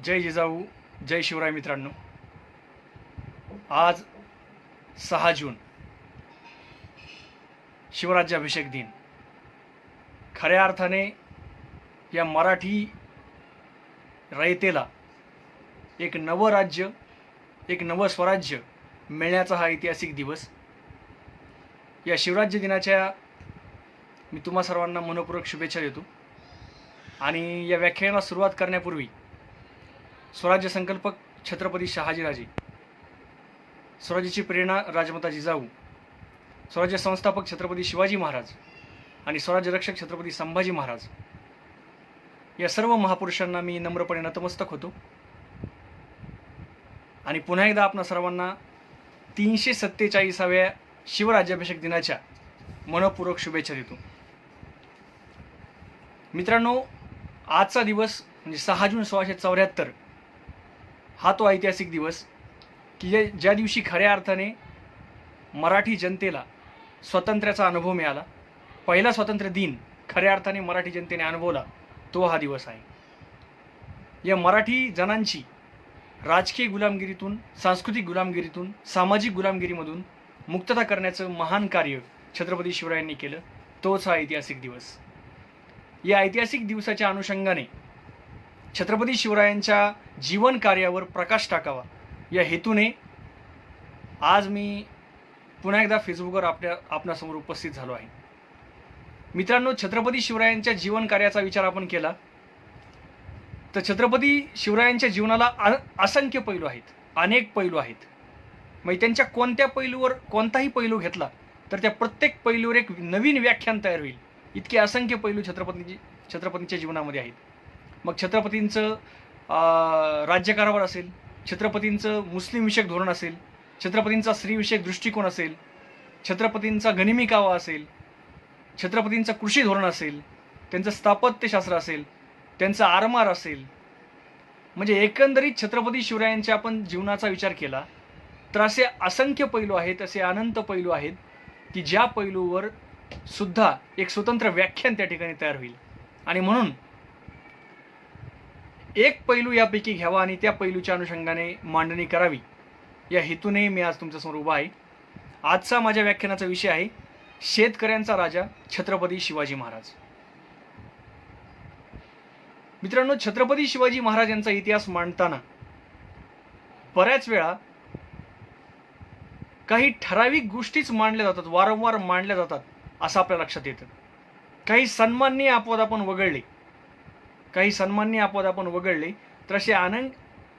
जय जिजाऊ, जय शिवराय. मित्रांनो, आज 6 जून शिवराज्याभिषेक दिन. खऱ्या अर्थाने या मराठी रयतेला एक नवं राज्य, एक नवं स्वराज्य मिळण्याचा हा ऐतिहासिक दिवस. या शिवराज्य दिनाच्या मी तुम्हा सर्वांना मनपूर्वक शुभेच्छा देतो. आणि या व्याख्यानाला सुरुवात करण्यापूर्वी स्वराज्य संकल्पक छत्रपती शहाजीराजे, स्वराज्याची प्रेरणा राजमाता जिजाऊ, स्वराज्य संस्थापक छत्रपती शिवाजी महाराज आणि स्वराज्य रक्षक छत्रपती संभाजी महाराज या सर्व महापुरुषांना मी नम्रपणे नतमस्तक होतो. आणि पुन्हा एकदा आपणा सर्वांना 347व्या शिवराज्याभिषेक दिनाच्या मनपूर्वक शुभेच्छा देतो. मित्रांनो, आजचा दिवस म्हणजे 6 जून 1674 हा तो ऐतिहासिक दिवस की ज्या दिवशी खऱ्या अर्थाने मराठी जनतेला स्वातंत्र्याचा अनुभव मिळाला. पहिला स्वातंत्र्य दिन खऱ्या अर्थाने मराठी जनतेने अनुभवला तो हा दिवस आहे. या मराठी जनांची राजकीय गुलामगिरीतून, सांस्कृतिक गुलामगिरीतून, सामाजिक गुलामगिरीमधून मुक्तता करण्याचं महान कार्य छत्रपती शिवरायांनी केलं. तोच हा ऐतिहासिक दिवस. या ऐतिहासिक दिवसाच्या अनुषंगाने छत्रपती शिवरायांच्या जीवन कार्यावर प्रकाश टाकावा या हेतूने आज मी पुन्हा एकदा फेसबुकवर आपणासमोर उपस्थित झालो आहे. मित्रांनो, छत्रपती शिवरायांच्या जीवन कार्याचा विचार आपण केला तर छत्रपती शिवरायांच्या जीवनाला असंख्य पैलू आहेत, अनेक पैलू आहेत. मग त्यांच्या कोणत्या पैलूवर कोणताही पैलू घेतला तर त्या प्रत्येक पैलूवर एक नवीन व्याख्यान तयार होईल. इतके असंख्य पैलू छत्रपतींच्या जीवनामध्ये आहेत. मग छत्रपतींचं राज्यकारभार असेल, छत्रपतींचं मुस्लिम विषयक धोरण असेल, छत्रपतींचा स्त्रीविषयक दृष्टिकोन असेल, छत्रपतींचा गनिमी कावा असेल, छत्रपतींचं कृषी धोरण असेल, त्यांचं स्थापत्यशास्त्र असेल, त्यांचा आरमार असेल, म्हणजे एकंदरीत छत्रपती शिवरायांच्या आपण जीवनाचा विचार केला तर असे असंख्य पैलू आहेत, असे अनंत पैलू आहेत की ज्या पैलूवर सुद्धा एक स्वतंत्र व्याख्यान त्या ठिकाणी तयार होईल. आणि म्हणून एक पैलू यापैकी घ्यावा आणि त्या पैलूच्या अनुषंगाने मांडणी करावी या हेतूने मी आज तुमच्यासमोर उभा आहे. आजचा माझ्या व्याख्यानाचा विषय आहे शेतकऱ्यांचा राजा छत्रपती शिवाजी महाराज. मित्रांनो, छत्रपती शिवाजी महाराज यांचा इतिहास मांडताना बऱ्याच वेळा काही ठराविक गोष्टीच मांडल्या जातात, वारंवार मांडल्या जातात असं आपल्या लक्षात येतं. काही सन्माननीय अपवाद आपण वगळले, तर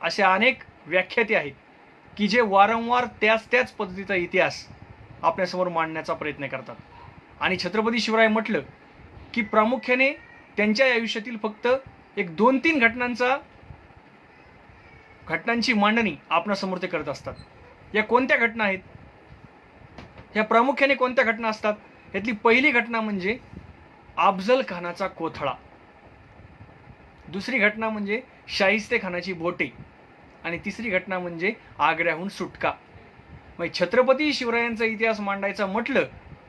असे अनेक व्याख्याते आहेत की जे वारंवार त्याच पद्धतीचा इतिहास आपल्यासमोर मांडण्याचा प्रयत्न करतात. आणि छत्रपती शिवराय म्हटलं की प्रामुख्याने त्यांच्या आयुष्यातील फक्त एक 2-3 घटनांची मांडणी आपणासमोर ते करत असतात. या कोणत्या घटना आहेत? ह्या प्रामुख्याने कोणत्या घटना असतात? यातली पहिली घटना म्हणजे अफजल खानाचा कोथळा, दुसरी घटना म्हणजे शाहिस्ते खानाची बोटे आणि तिसरी घटना म्हणजे आग्र्याहून सुटका. मग छत्रपती शिवरायांचा इतिहास मांडायचा म्हटलं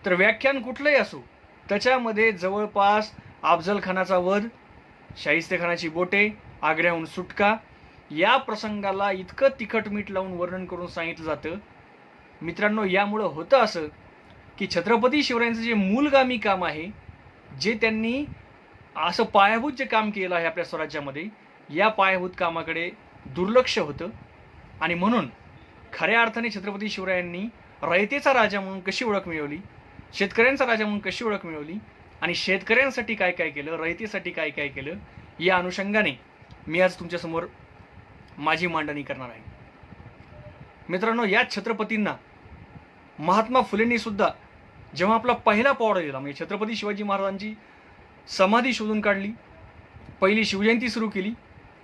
तर व्याख्यान कुठलंही असो त्याच्यामध्ये जवळपास अफजल खानाचा वध, शाहिस्ते खानाची बोटे, आग्र्याहून सुटका या प्रसंगाला इतकं तिखट मीठ लावून वर्णन करून सांगितलं जातं. मित्रांनो, यामुळं होतं असं की छत्रपती शिवरायांचं जे मूलगामी काम आहे, जे त्यांनी असं पायाभूत जे काम केलं आहे आपल्या स्वराज्यामध्ये, या पायाभूत कामाकडे दुर्लक्ष होतं. आणि म्हणून खऱ्या अर्थाने छत्रपती शिवरायांनी रयतेचा राजा म्हणून कशी ओळख मिळवली, शेतकऱ्यांचा राजा म्हणून कशी ओळख मिळवली आणि शेतकऱ्यांसाठी काय काय केलं, रयतेसाठी काय काय केलं, या अनुषंगाने मी आज तुमच्यासमोर माझी मांडणी करणार आहे. मित्रांनो, या छत्रपतींना महात्मा फुलेंनी सुद्धा जेव्हा आपला पहिला पोवाडा लिहिला, म्हणजे छत्रपती शिवाजी महाराजांची समाधी शोधून काढली, पहिली शिवजयंती सुरू केली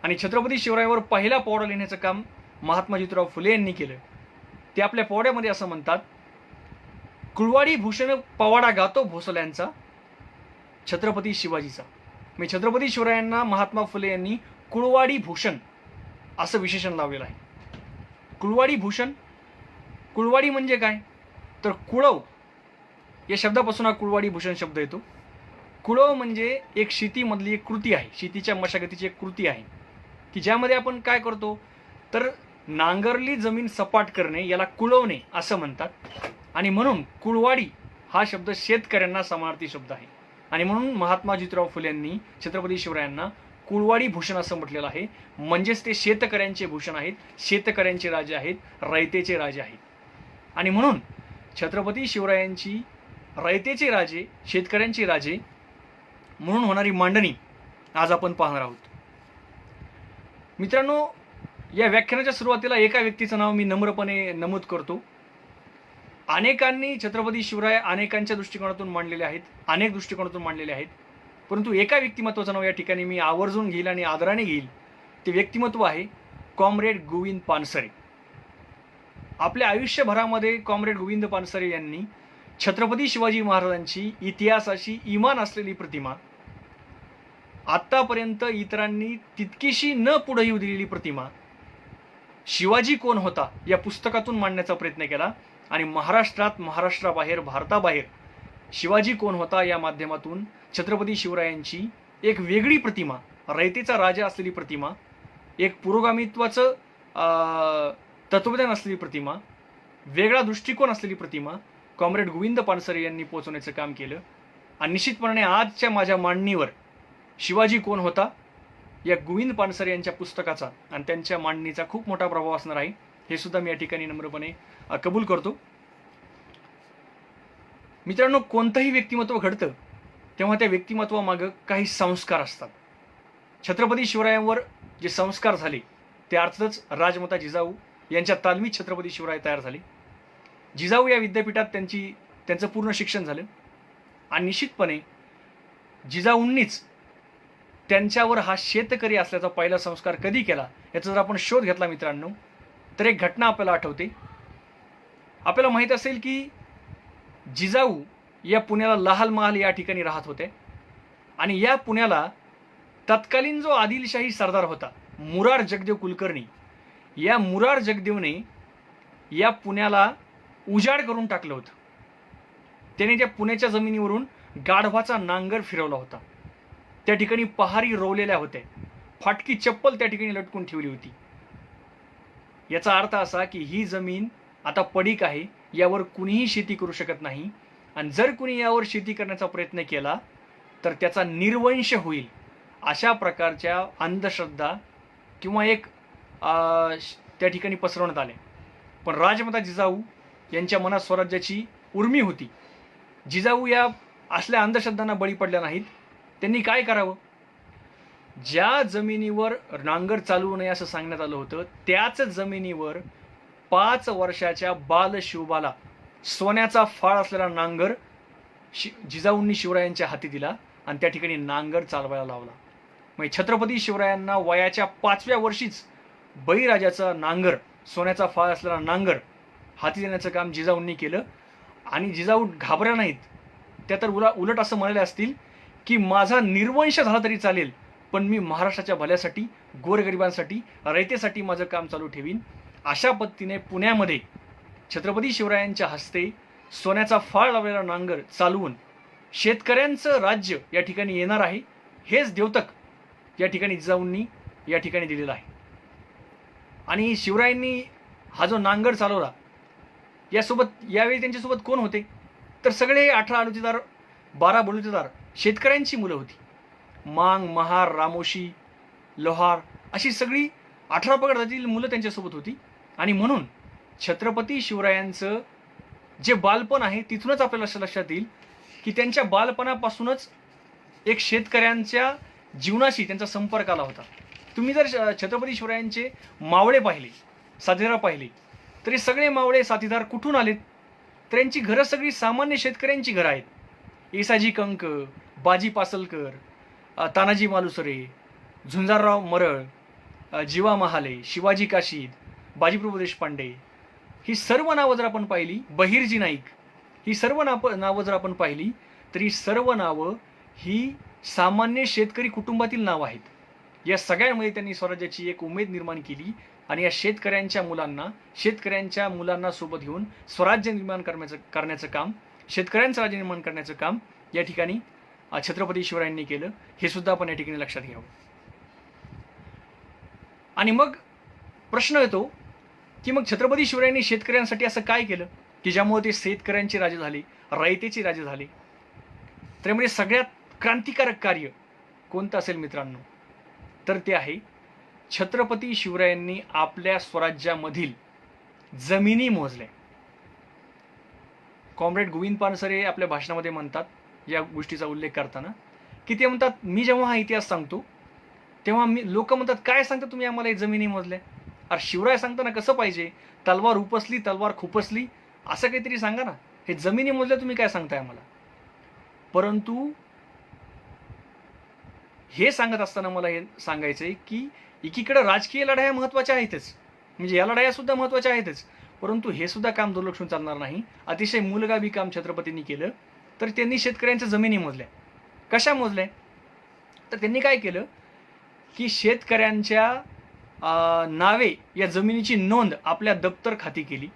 आणि छत्रपती शिवरायावर पहिला पोवाडा लिहिण्याचं काम महात्मा ज्योतिराव फुले यांनी केलं. ते आपल्या पोवाड्यामध्ये असं म्हणतात, कुळवाडी भूषण पवाडा गातो भोसल्यांचा छत्रपती शिवाजीचा. म्हणजे छत्रपती शिवरायांना महात्मा फुले यांनी कुळवाडी भूषण असं विशेषण लावलेलं आहे. कुळवाडी भूषण, कुळवाडी म्हणजे काय तर कुळव या शब्दापासून हा कुळवाडी भूषण शब्द येतो. कुळव म्हणजे एक शेतीमधली एक कृती आहे, शेतीच्या मशागतीची एक कृती आहे. की ज्यामध्ये आपण काय करतो, तर नांगरली जमीन सपाट करणे याला कुळवणे असं म्हणतात. आणि म्हणून कुळवाडी हा शब्द शेतकऱ्यांना समानार्थी शब्द आहे. आणि म्हणून महात्मा ज्योतिराव फुले यांनी छत्रपती शिवरायांना कुळवाडी भूषण असं म्हटलेलं आहे. म्हणजेच ते शेतकऱ्यांचे भूषण आहेत, शेतकऱ्यांचे राजे आहेत, रयतेचे राजे आहेत. आणि म्हणून छत्रपती शिवरायांची रयतेचे राजे, शेतकऱ्यांचे राजे म्हणून होणारी मांडणी आज आपण पाहणार आहोत. मित्रांनो, या व्याख्यानाच्या सुरुवातीला एका व्यक्तीचं नाव मी नम्रपणे नमूद करतो. अनेकांनी छत्रपती शिवराय अनेकांच्या दृष्टिकोनातून मांडलेले आहेत, अनेक दृष्टिकोनातून मांडलेले आहेत, परंतु एका व्यक्तिमत्वाचं नाव या ठिकाणी मी आवर्जून घेईल आणि आदराने घेईल. ते व्यक्तिमत्व आहे कॉम्रेड गोविंद पानसरे. आपल्या आयुष्यभरामध्ये कॉम्रेड गोविंद पानसरे यांनी छत्रपती शिवाजी महाराजांची इतिहासाशी इमान असलेली प्रतिमा, आत्तापर्यंत इतरांनी तितकीशी न पुढे येऊ दिलेली प्रतिमा शिवाजी कोण होता या पुस्तकातून मांडण्याचा प्रयत्न केला. आणि महाराष्ट्रात, महाराष्ट्राबाहेर, भारताबाहेर शिवाजी कोण होता या माध्यमातून छत्रपती शिवरायांची एक वेगळी प्रतिमा, रयतेचा राजा असलेली प्रतिमा, एक पुरोगामित्वाचं तत्वज्ञान असलेली प्रतिमा, वेगळा दृष्टिकोन असलेली प्रतिमा कॉम्रेड गोविंद पानसरे यांनी पोहोचवण्याचं काम केलं. आणि निश्चितपणे आजच्या माझ्या मांडणीवर शिवाजी कोण होता या गोविंद पानसरे यांच्या पुस्तकाचा आणि त्यांच्या मांडणीचा खूप मोठा प्रभाव असणार आहे, हे सुद्धा मी या ठिकाणी नम्रपणे कबूल करतो. मित्रांनो, कोणतंही व्यक्तिमत्व घडतं तेव्हा त्या व्यक्तिमत्वामागं काही संस्कार असतात. छत्रपती शिवरायांवर जे संस्कार झाले ते अर्थातच राजमाता जिजाऊ यांच्या तालमीत छत्रपती शिवराय तयार झाले. जिजाऊ या विद्यापीठात त्यांचं पूर्ण शिक्षण झालं. आणि निश्चितपणे जिजाऊंनीच त्यांच्यावर हा शेतकरी असल्याचा पहिला संस्कार कधी केला याचा जर आपण शोध घेतला मित्रांनो, तर एक घटना आपल्याला आठवते. आपल्याला माहीत असेल की जिजाऊ या पुण्याला लाल महाल या ठिकाणी राहत होते. आणि या पुण्याला तत्कालीन जो आदिलशाही सरदार होता मुरार जगदेव कुलकर्णी, या मुरार जगदेवने या पुण्याला उजाड करून टाकलं होतं. त्याने त्या पुण्याच्या जमिनीवरून गाढवाचा नांगर फिरवला होता. त्या ठिकाणी पहारी रोवलेल्या होत्या, फाटकी चप्पल त्या ठिकाणी लटकून ठेवली होती. याचा अर्थ असा की ही जमीन आता पडीक आहे, यावर कुणीही शेती करू शकत नाही. आणि जर कुणी यावर शेती करण्याचा प्रयत्न केला तर त्याचा निर्वंश होईल, अशा प्रकारच्या अंधश्रद्धा किंवा एक त्या ठिकाणी पसरवण्यात आले. पण राजमाता जिजाऊ यांच्या मनात स्वराज्याची उर्मी होती. जिजाऊ या असल्या अंधश्रद्धांना बळी पडल्या नाहीत. त्यांनी काय करावं, ज्या जमिनीवर नांगर चालवू नये असं सांगण्यात आलं होतं त्याच जमिनीवर 5 वर्षाच्या बालशिवबाला सोन्याचा फाळ असलेला नांगर जिजाऊंनी शिवरायांच्या हाती दिला आणि त्या ठिकाणी नांगर चालवायला लावला. मग छत्रपती शिवरायांना वयाच्या 5व्या वर्षीच बळीराजाचा नांगर, सोन्याचा फाळ असलेला नांगर हाती देण्याचं काम जिजाऊंनी केलं. आणि जिजाऊ घाबरल्या नाहीत. त्या तर उलट असं म्हणाले असतील की माझा निर्वंश झाला तरी चालेल, पण मी महाराष्ट्राच्या भल्यासाठी, गोरगरिबांसाठी, रयतेसाठी माझं काम चालू ठेवीन. अशा पद्धतीने पुण्यामध्ये छत्रपती शिवरायांच्या हस्ते सोन्याचा फाळ लावलेला नांगर चालवून शेतकऱ्यांचं राज्य या ठिकाणी येणार आहे, हेच द्योतक या ठिकाणी जिजाऊंनी या ठिकाणी दिलेलं आहे. आणि शिवरायांनी हा जो नांगर चालवला यावेळी त्यांच्यासोबत कोण होते, तर सगळे 18 आलुतेदार, 12 बलुतेदार शेतकऱ्यांची मुलं होती. मांग, महार, रामोशी, लोहार अशी सगळी 18 पगड जातीतील मुलं त्यांच्यासोबत होती. आणि म्हणून छत्रपती शिवरायांचं जे बालपण आहे तिथूनच आपल्याला लक्षात येईल की त्यांच्या बालपणापासूनच एक शेतकऱ्यांच्या जीवनाशी त्यांचा संपर्क आला होता. तुम्ही जर छत्रपती शिवरायांचे मावळे पाहिले, साथीदार पाहिले, तरी सगळे मावळे साथीदार कुठून आलेत, तर यांची घरं सगळी सामान्य शेतकऱ्यांची घरं आहेत. येसाजी कंक, बाजी पासलकर, तानाजी मालुसरे, झुंजारराव मरळ, जीवा महाले, शिवाजी काशीद, बाजीप्रभू देशपांडे, ही सर्व नावं जर आपण पाहिली, बहिर्जी नाईक, ही सर्व नावं जर आपण पाहिली तर ही सर्व नावं ही सामान्य शेतकरी कुटुंबातील नावं आहेत. या सगळ्यांमध्ये त्यांनी स्वराज्याची एक उमेद निर्माण केली आणि या शेतकऱ्यांच्या मुलांना सोबत घेऊन स्वराज्य निर्माण करण्याचं काम, शेतकऱ्यांचं राज्य निर्माण करण्याचं काम या ठिकाणी छत्रपती शिवरायांनी केलं. हे सुद्धा आपण या ठिकाणी लक्षात घ्यावं. आणि मग प्रश्न येतो की मग छत्रपती शिवरायांनी शेतकऱ्यांसाठी असं काय केलं की ज्यामुळे ते शेतकऱ्यांचे राजे झाले, रयतेचे राजे झाले? तर यामध्ये सगळ्यात क्रांतिकारक कार्य कोणतं असेल मित्रांनो? तर ते आहे छत्रपती शिवरायांनी आपल्या स्वराज्यामधील जमिनी मोजल्या. कॉम्रेड गोविंद पानसरे आपल्या भाषणामध्ये म्हणतात या गोष्टीचा उल्लेख करताना की ते म्हणतात, मी जेव्हा हा इतिहास सांगतो तेव्हा लोक म्हणतात, काय सांगता तुम्ही आम्हाला हे जमिनी मोजल्या? अरे शिवराय सांगताना कसं पाहिजे, तलवार उपसली तलवार खुपसली असं काहीतरी सांगा ना. हे जमिनी मोजल्या तुम्ही काय सांगताय आम्हाला? परंतु हे सांगत असताना मला हे सांगायचंय की एकीकडे राजकीय लढाया महत्त्वाच्या आहेतच, म्हणजे या लढाया सुद्धा महत्त्वाच्या आहेतच, परंतु हे सुद्धा काम दुर्लक्षून चालणार नाही. अतिशय मूलगामी काम छत्रपतींनी केलं. तर त्यांनी शेतकऱ्यांच्या जमिनी मोजल्या. कशा मोजल्या? तर त्यांनी काय केलं की शेतकऱ्यांच्या नावे या जमिनीची नोंद आपल्या दप्तर खाती केली.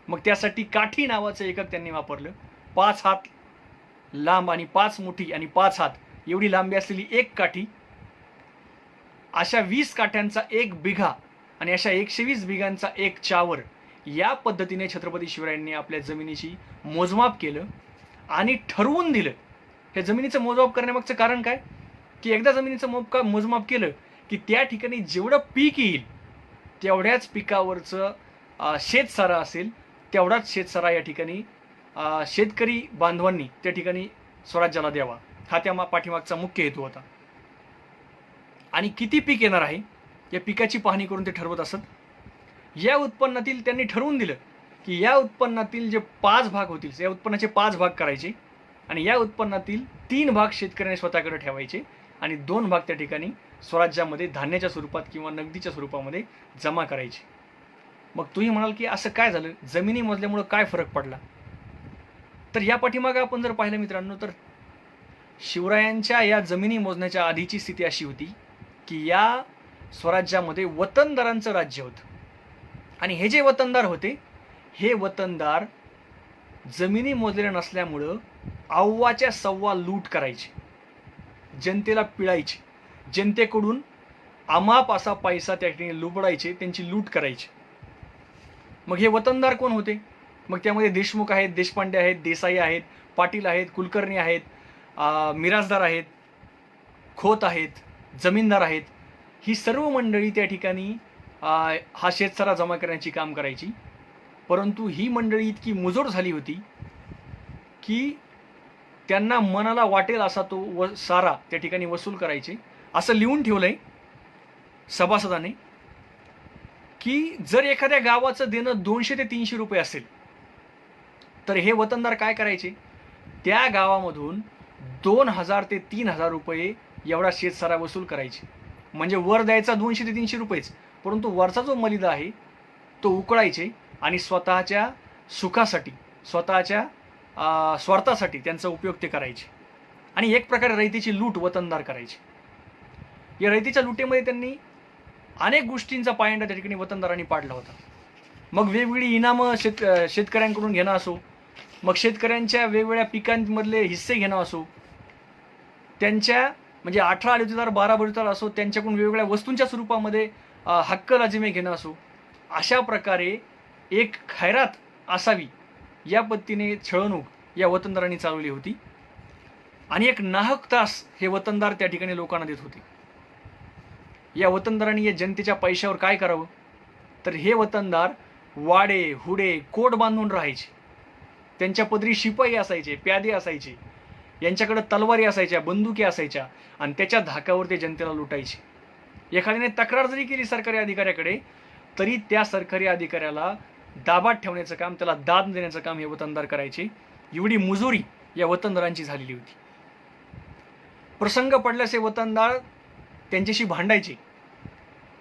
मग त्यासाठी काठी नावाचं एकक त्यांनी वापरलं. 5 हात लांब आणि 5 मुठी आणि 5 हात एवढी लांबी असलेली एक काठी, अशा 20 काठ्यांचा एक बिघा आणि अशा 120 बिघांचा एक चावर, या पद्धतीने छत्रपती शिवरायांनी आपल्या जमिनीची मोजमाप केलं आणि ठरवून दिलं. हे जमिनीचं मोजमाप करण्यामागचं कारण काय की एकदा जमिनीचं मोजमाप केलं की त्या ठिकाणी जेवढं पीक येईल तेवढ्याच पिकावरचं शेतसारा असेल तेवढाच शेतसारा या ठिकाणी शेतकरी बांधवांनी त्या ठिकाणी स्वराज्याला द्यावा, हा त्या पाठीमागचा मुख्य हेतू होता. आणि किती पीक येणार आहे या पिकाची पाहणी करून ते ठरवत असत. या उत्पन्नातील त्यांनी ठरवून दिलं की या उत्पन्नातील जे 5 भाग होतील, या उत्पन्नाचे 5 भाग करायचे आणि या उत्पन्नातील 3 भाग शेतकऱ्याने स्वतःकडे ठेवायचे आणि 2 भाग त्या ठिकाणी स्वराज्यामध्ये धान्याच्या स्वरूपात किंवा नगदीच्या स्वरूपामध्ये जमा करायचे. मग तुम्ही म्हणाल की असं काय झालं, जमिनी मोजल्यामुळं काय फरक पडला? तर या पाठीमागं आपण जर पाहिलं मित्रांनो, तर शिवरायांच्या या जमिनी मोजण्याच्या आधीची स्थिती अशी होती की या स्वराज्यामध्ये वतनदारांचं राज्य होतं. आणि हे जे वतनदार होते, हे वतनदार जमिनी मोजलेल्या नसल्यामुळं अव्वाच्या सव्वा लूट करायचे, जनतेला पिळायचे, जनतेकडून अमाप असा पैसा त्या ठिकाणी लुबडायचे, त्यांची लूट करायची. मग हे वतनदार कोण होते? मग त्यामध्ये देशमुख आहेत, देशपांडे आहेत, देसाई आहेत, पाटील आहेत, कुलकर्णी आहेत, मिराजदार आहेत, खोत आहेत, जमीनदार आहेत. ही सर्व मंडळी त्या ठिकाणी हा शेतसारा जमा करण्याची काम करायची. परंतु ही मंडळी इतकी मुजोर झाली होती की त्यांना मनाला वाटेल असा तो सारा त्या ठिकाणी वसूल करायचे. असं लिहून ठेवलंय सभासदाने की जर एखाद्या गावाचं देणं 200 ते 300 रुपये असेल तर हे वतनदार काय करायचे, त्या गावामधून 2000 ते 3000 रुपये एवढा शेतसारा वसूल करायचे. म्हणजे वर द्यायचा 200 ते 300 रुपयेच, परंतु वरचा जो मलिदा आहे तो उकळायचे आणि स्वतःच्या सुखासाठी, स्वतःच्या स्वार्थासाठी त्यांचा उपयोग ते करायचे. आणि एक प्रकारे रयतेची लूट वतनदार करायचे. या रयतेच्या लुटेमध्ये त्यांनी अनेक गोष्टींचा पायंडा त्या ठिकाणी वतनदारांनी पाडला होता. मग वेगवेगळी इनामं शेतकऱ्यांकडून घेणं असो, मग शेतकऱ्यांच्या वेगवेगळ्या पिकांमधले हिस्से घेणं असो, त्यांच्या म्हणजे 18 बलुतेदार 12 बलुतेदार असो त्यांच्याकडून वेगवेगळ्या वस्तूंच्या स्वरूपामध्ये हक्क लाजिमे घेणं असो, अशा प्रकारे एक खैरात असावी या पद्धतीने छळवणूक या वतनदारांनी चालवली होती. आणि एक नाहक त्रास हे वतनदार त्या ठिकाणी लोकांना देत होते. या वतनदारांनी या जनतेच्या पैशावर काय करावं, तर हे वतनदार वाडे हुडे कोट बांधून राहायचे. त्यांच्या पदरी शिपाई असायचे, प्यादे असायचे, यांच्याकडे तलवारी असायच्या, बंदुकी असायच्या आणि त्याच्या धाकावर ते जनतेला लुटायचे. एखाद्याने तक्रार जरी केली सरकारी अधिकाऱ्याकडे तरी त्या सरकारी अधिकाऱ्याला दाबात ठेवण्याचं काम, त्याला दाद देण्याचं काम हे वतनदार करायचे. एवढी मुजोरी या वतनदारांची झालेली होती. प्रसंग पडल्यास हे वतनदार त्यांच्याशी भांडायचे.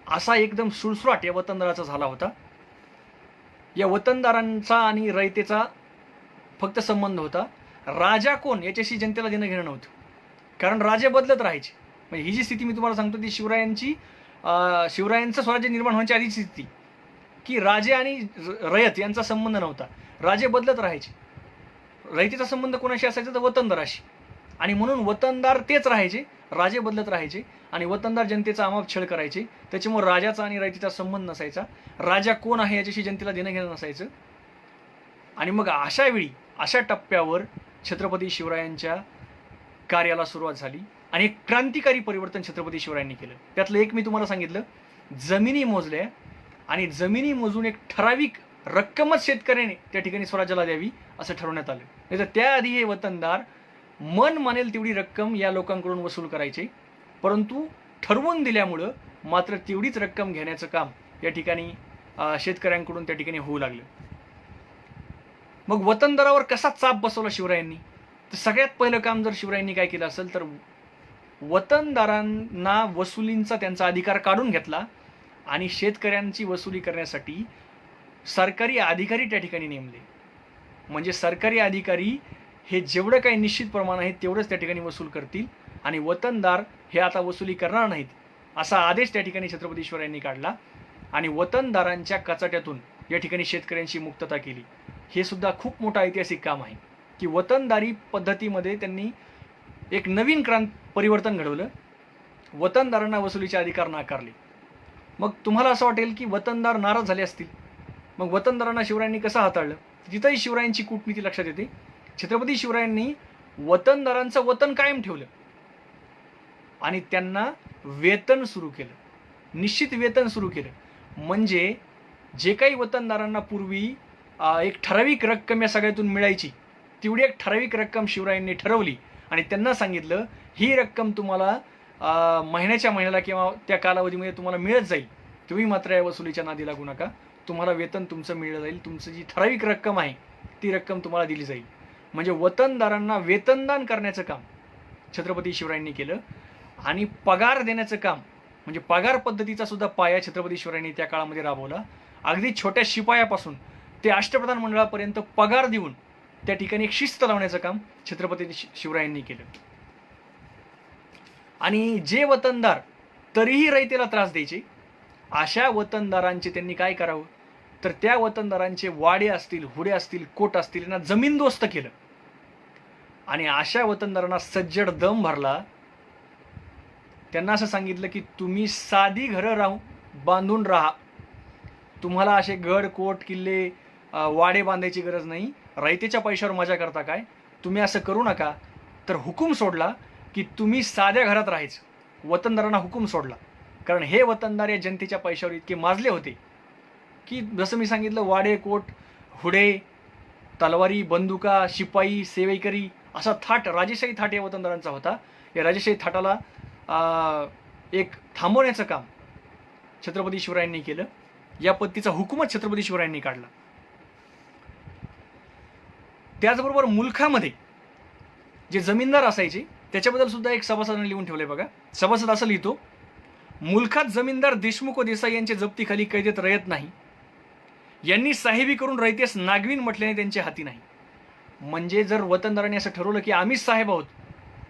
असा एकदम सुळसुळाट या वतनदाराचा झाला होता. या वतनदारांचा आणि रयतेचा फक्त संबंध होता. राजा कोण याच्याशी जनतेला देणं घेणं नव्हतं, कारण राजे बदलत राहायचे. म्हणजे ही जी स्थिती मी तुम्हाला सांगतो ती शिवरायांचं स्वराज्य निर्माण होण्याच्या आधीची स्थिती, की राजे आणि रयत यांचा संबंध नव्हता. राजे बदलत राहायचे. रयतेचा संबंध कोणाशी असायचा तर वतनदाराशी, आणि म्हणून वतनदार तेच राहायचे राजे बदलत राहायचे आणि वतनदार जनतेचा अमाप छळ करायचे. त्याच्यामुळे राजाचा आणि रयतेचा संबंध नसायचा. राजा कोण आहे याच्याशी जनतेला देणं घेणं नसायचं. आणि मग अशा वेळी अशा टप्प्यावर छत्रपती शिवरायांच्या कार्याला सुरुवात झाली आणि एक क्रांतिकारी परिवर्तन छत्रपती शिवरायांनी केलं. त्यातलं एक मी तुम्हाला सांगितलं, जमिनी मोजल्या आणि जमिनी मोजून एक ठराविक रक्कमच शेतकऱ्याने त्या ठिकाणी स्वराज्याला द्यावी असं ठरवण्यात आलं. नाही तर त्याआधी हे वतनदार मन मानेल तेवढी रक्कम या लोकांकडून वसूल करायचे, परंतु ठरवून दिल्यामुळं मात्र तेवढीच रक्कम घेण्याचं काम या ठिकाणी शेतकऱ्यांकडून त्या ठिकाणी होऊ लागलं. मग वतनदारावर कसा चाप बसवला शिवरायांनी? तर सगळ्यात पहिलं काम जर शिवरायांनी काय केलं असेल तर वतनदारांना वसुलींचा त्यांचा अधिकार काढून घेतला आणि शेतकऱ्यांची वसुली करण्यासाठी सरकारी अधिकारी त्या ठिकाणी नेमले. म्हणजे सरकारी अधिकारी हे जेवढं काही निश्चित प्रमाण आहे तेवढंच त्या ठिकाणी वसूल करतील आणि वतनदार हे आता वसुली करणार नाहीत असा आदेश त्या ठिकाणी छत्रपती शिवरायांनी काढला आणि वतनदारांच्या कचाट्यातून या ठिकाणी शेतकऱ्यांची मुक्तता केली. हे सुद्धा खूप मोठं ऐतिहासिक काम आहे की वतनदारी पद्धतीमध्ये त्यांनी एक नवीन परिवर्तन घडवलं. वतनदारांना वसुलीचे अधिकार नाकारले. मग तुम्हाला असं वाटेल की वतनदार नाराज झाले असतील. मग वतनदारांना शिवरायांनी कसं हाताळलं? तिथंही शिवरायांची कूटनीती लक्षात येते. छत्रपती शिवरायांनी वतनदारांचं वतन कायम ठेवलं आणि त्यांना वेतन सुरू केलं, निश्चित वेतन सुरू केलं. म्हणजे जे काही वतनदारांना पूर्वी एक ठराविक रक्कम या सगळ्यातून मिळायची तेवढी एक ठराविक रक्कम शिवरायांनी ठरवली आणि त्यांना सांगितलं ही रक्कम तुम्हाला महिन्याच्या महिन्याला किंवा त्या कालावधीमध्ये तुम्हाला मिळत जाईल. तुम्ही मात्र या वसुलीच्या नादी लागू नका. तुम्हाला वेतन तुमचं मिळलं जाईल. तुमचं जी ठराविक रक्कम आहे ती रक्कम तुम्हाला दिली जाईल. म्हणजे वतनदारांना वेतनदान करण्याचं काम छत्रपती शिवरायांनी केलं आणि पगार देण्याचं काम म्हणजे पगार पद्धतीचा सुद्धा पाया छत्रपती शिवरायांनी त्या काळामध्ये राबवला. अगदी छोट्या शिपायापासून ते अष्टप्रधान मंडळापर्यंत पगार देऊन त्या ठिकाणी एक शिस्त लावण्याचं काम छत्रपती शिवरायांनी केलं. आणि जे वतनदार तरीही रयतेला त्रास द्यायचे अशा वतनदारांचे त्यांनी काय करावं तर त्या वतनदारांचे वाडे असतील, हुडे असतील, कोट असतील यांना जमीनदोस्त केलं आणि अशा वतनदारांना सज्जड दम भरला. त्यांना असं सांगितलं की तुम्ही साधी घरं बांधून राहा. तुम्हाला असे गड, कोट, किल्ले, वाडे बांधायची गरज नाही. रयतेच्या पैशावर मजा करता काय? तुम्ही असं करू नका. तर हुकूम सोडला की तुम्ही साध्या घरात राहायचं. वतनदारांना हुकूम सोडला कारण हे वतनदार या जनतेच्या पैशावर इतके माजले होते की जसं मी सांगितलं वाडे, कोट, हुडे, तलवारी, बंदुका, शिपाई, सेवेकरी असा थाट, राजेशाही थाट या वतनदारांचा होता. या राजेशाही थाटाला एक थांबवण्याचं काम छत्रपती शिवरायांनी केलं. या पद्धतीचा हुकूमत छत्रपती शिवरायांनी काढला. त्याचबरोबर मुलखामध्ये जे जमीनदार असायचे त्याच्याबद्दल सुद्धा एक सभासदाने लिहून ठेवलंय बघा. सभासद असं लिहितो, मुलखात जमीनदार देशमुख व देसाई यांच्या जप्तीखाली कैदेत रयत नाही. यांनी साहेबी करून रयतेस नागवीन म्हटल्याने त्यांच्या हाती नाही. म्हणजे जर वतनदारांनी असं ठरवलं की आम्हीच साहेब आहोत,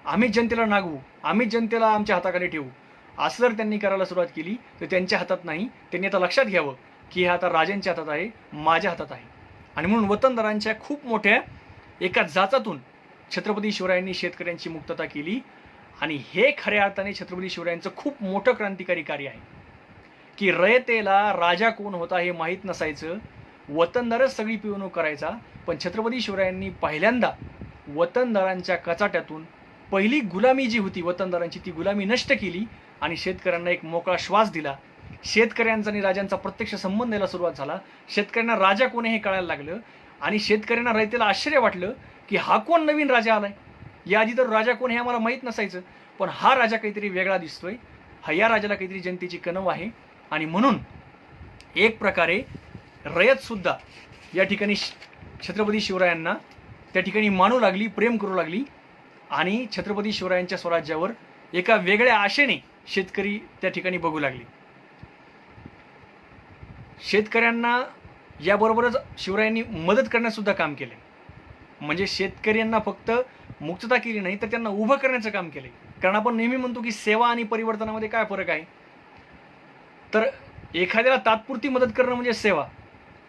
आम्हीच जनतेला नागवू, आम्हीच जनतेला आमच्या हाताखाली ठेवू, असं जर त्यांनी करायला सुरुवात केली तर त्यांच्या हातात नाही. त्यांनी आता लक्षात घ्यावं की हे आता राजांच्या हातात आहे, माझ्या हातात आहे. आणि म्हणून वतनदारांच्या खूप मोठ्या एका जाचातून छत्रपती शिवरायांनी शेतकऱ्यांची मुक्तता केली. आणि हे खऱ्या अर्थाने छत्रपती शिवरायांचं खूप मोठं क्रांतिकारी कार्य आहे की रयतेला राजा कोण होता हे माहीत नसायचं, वतनदारच सगळी पिळवणूक करायचा. पण छत्रपती शिवरायांनी पहिल्यांदा वतनदारांच्या कचाट्यातून पहिली गुलामी जी होती वतनदारांची ती गुलामी नष्ट केली आणि शेतकऱ्यांना एक मोकळा श्वास दिला. शेतकऱ्यांचा आणि राजांचा प्रत्यक्ष संबंध यायला सुरुवात झाला. शेतकऱ्यांना राजा कोण हे कळायला लागलं आणि शेतकऱ्यांना रयतेला आश्चर्य वाटलं की हा कोण नवीन राजा आलाय. याआधी तर राजा कोण हे आम्हाला माहीत नसायचं, पण हा राजा काहीतरी वेगळा दिसतोय, या राजाला काहीतरी जनतेची कणव आहे. आणि म्हणून एक प्रकारे रयत सुद्धा या ठिकाणी छत्रपती शिवरायांना त्या ठिकाणी मानू लागली, प्रेम करू लागली आणि छत्रपती शिवरायांच्या स्वराज्यावर एका वेगळ्या आशेने शेतकरी त्या ठिकाणी बघू लागले. शेतकऱ्यांना याबरोबरच शिवरायांनी मदत करण्यासुद्धा काम केले. म्हणजे शेतकऱ्यांना फक्त मुक्तता केली नाही तर त्यांना उभं करण्याचं काम केले. कारण आपण नेहमी म्हणतो की सेवा आणि परिवर्तनामध्ये काय फरक आहे, तर एखाद्याला तात्पुरती मदत करणं म्हणजे सेवा,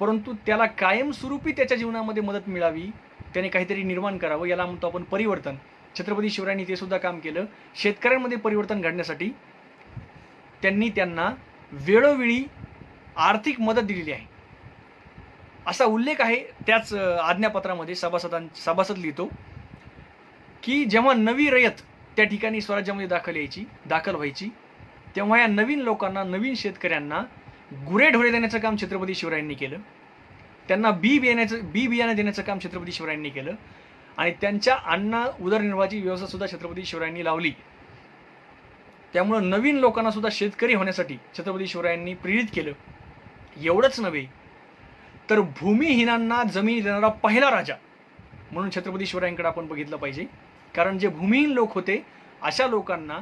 परंतु त्याला कायमस्वरूपी त्याच्या जीवनामध्ये मदत मिळावी, त्याने काहीतरी निर्माण करावं, याला म्हणतो आपण परिवर्तन. छत्रपती शिवरायांनी ते सुद्धा काम केलं. शेतकऱ्यांमध्ये परिवर्तन घडण्यासाठी त्यांनी त्यांना वेळोवेळी आर्थिक मदत दिलेली आहे असा उल्लेख आहे. त्याच आज्ञापत्रामध्ये सभासद लिहितो की जेव्हा नवी रयत त्या ठिकाणी स्वराज्यामध्ये दाखल व्हायची तेव्हा या नवीन लोकांना, नवीन शेतकऱ्यांना गुरेढोरे देण्याचं काम छत्रपती शिवरायांनी केलं. त्यांना बी बियाणं देण्याचं काम छत्रपती शिवरायांनी केलं आणि त्यांच्या अन्न उदरनिर्वाहाची व्यवस्था सुद्धा छत्रपती शिवरायांनी लावली. त्यामुळं नवीन लोकांना सुद्धा शेतकरी होण्यासाठी छत्रपती शिवरायांनी प्रेरित केलं. एवढंच नव्हे तर भूमिहीनांना जमीन देणारा पहिला राजा म्हणून छत्रपती शिवरायांकडे आपण बघितलं पाहिजे. कारण जे भूमिहीन लोक होते अशा लोकांना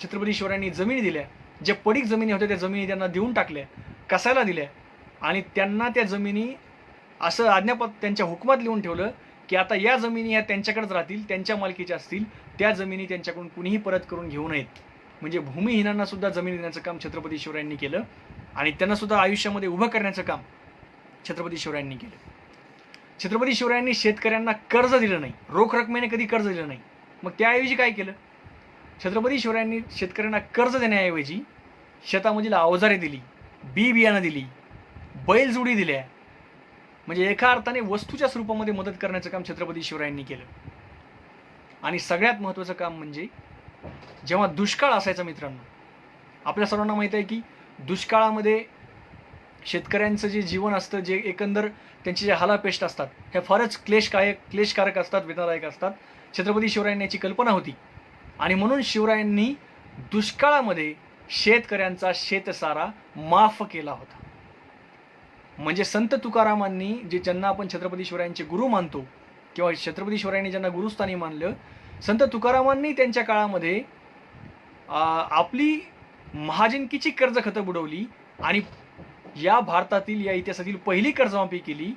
छत्रपती शिवरायांनी जमिनी दिल्या. जे पडीक जमिनी होत्या त्या जमिनी त्यांना देऊन टाकल्या, कसायला दिल्या आणि त्यांना त्या जमिनी असं त्यांच्या हुकमात लिहून ठेवलं की आता या जमिनी ह्या त्यांच्याकडेच राहतील, त्यांच्या मालकीच्या असतील. त्या जमिनी त्यांच्याकडून कुणीही परत करून घेऊ नयेत. म्हणजे भूमिहीनांना सुद्धा जमिनी देण्याचं काम छत्रपती शिवरायांनी केलं आणि त्यांना सुद्धा आयुष्यामध्ये उभं करण्याचं काम छत्रपती शिवरायांनी केलं. छत्रपती शिवरायांनी शेतकऱ्यांना कर्ज दिलं नाही, रोख रकमेने कधी कर्ज दिलं नाही. मग त्याऐवजी काय केलं? छत्रपती शिवरायांनी शेतकऱ्यांना कर्ज देण्याऐवजी शेतामधील अवजारे दिली, बी बियाणं दिली, बैलजोडी दिल्या. म्हणजे एका अर्थाने वस्तूच्या स्वरूपामध्ये मदत करण्याचं काम छत्रपती शिवरायांनी केलं. आणि सगळ्यात महत्त्वाचं काम म्हणजे जेव्हा दुष्काळ असायचा मित्रांनो, आपल्या सर्वांना माहीत आहे की दुष्काळामध्ये शेतकऱ्यांचं जे जीवन असतं, जे एकंदर त्यांचे जे हालापेष्ट असतात, हे फारच क्लेशकारक असतात, वेदनादायक असतात. छत्रपती शिवरायांनी याची कल्पना होती आणि म्हणून शिवरायांनी दुष्काळामध्ये शेतकऱ्यांचा शेतसारा माफ केला होता. म्हणजे संत तुकारामांनी, ज्यांना आपण छत्रपती शिवरायांचे गुरु मानतो किंवा छत्रपती शिवरायांनी ज्यांना गुरुस्थानी मानलं, संत तुकारामांनी त्यांच्या काळामध्ये आपली महाजनकीची कर्ज खतं बुडवली आणि या भारतातील, या इतिहासातील पहिली कर्जमाफी केली.